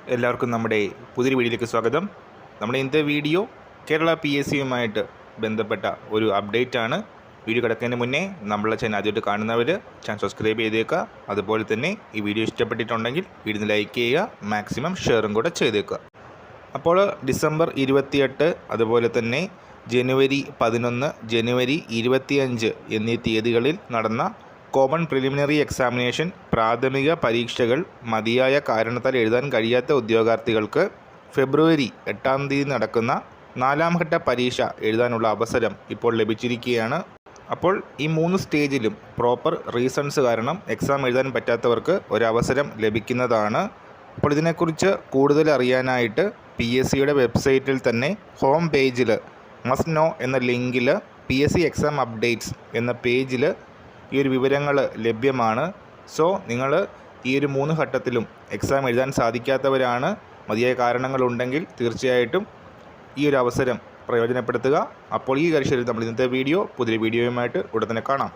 എല്ലാവർക്കും നമ്മുടെ പുതിയൊരു വീഡിയോയിലേക്ക് സ്വാഗതം. നമ്മുടെ ഇന്നത്തെ വീഡിയോ കേരള PSCയുമായിട്ട് ബന്ധപ്പെട്ട ഒരു അപ്ഡേറ്റ് ആണ്. വീഡിയോ കിടക്കുന്നതിന് മുന്നേ നമ്മളെ ചാനൽ ആദ്യമായിട്ട് കാണുന്നവർ ചാനൽ സബ്സ്ക്രൈബ് ചെയ്തേക്കുക. അതുപോലെ തന്നെ ഈ വീഡിയോ ഇഷ്ടപ്പെട്ടിട്ടുണ്ടെങ്കിൽ വീഡിയോ ലൈക്ക് ചെയ്യുക, മാക്സിമം ഷെയറും കൂടെ ചെയ്തേക്കുക. അപ്പോൾ ഡിസംബർ 28 അതുപോലെ തന്നെ ജനുവരി 11, ജനുവരി 25 എന്നീ തീയതികളിൽ നടന്ന കോമൺ പ്രിലിമിനറി എക്സാമിനേഷൻ പ്രാഥമിക പരീക്ഷകൾ മതിയായ കാരണത്താൽ എഴുതാൻ കഴിയാത്ത ഉദ്യോഗാർത്ഥികൾക്ക് ഫെബ്രുവരി 8 നടക്കുന്ന 4ാം ഘട്ട പരീക്ഷ എഴുതാനുള്ള അവസരം ഇപ്പോൾ ലഭിച്ചിരിക്കുകയാണ്. അപ്പോൾ ഈ 3 സ്റ്റേജിലും പ്രോപ്പർ റീസൺസ് കാരണം എക്സാം എഴുതാൻ പറ്റാത്തവർക്ക് ഒരവസരം ലഭിക്കുന്നതാണ്. അപ്പോൾ ഇതിനെക്കുറിച്ച് കൂടുതൽ അറിയാനായിട്ട് PSCയുടെ വെബ്സൈറ്റിൽ തന്നെ ഹോം പേജിൽ മസ്റ്റ് നോ എന്ന ലിങ്കിൽ PSC എക്സാം അപ്ഡേറ്റ്സ് എന്ന പേജിൽ ഈ ഒരു വിവരങ്ങൾ ലഭ്യമാണ്. സോ നിങ്ങൾ ഈ ഒരു 3 ഘട്ടത്തിലും എക്സാം എഴുതാൻ സാധിക്കാത്തവരാണ്, മതിയായ കാരണങ്ങളുണ്ടെങ്കിൽ തീർച്ചയായിട്ടും ഈ ഒരു അവസരം പ്രയോജനപ്പെടുത്തുക. അപ്പോൾ ഈ കാര്യത്തിൽ നമ്മൾ ഇന്നത്തെ പുതിയ വീഡിയോയുമായിട്ട് ഉടൻ തന്നെ കാണാം.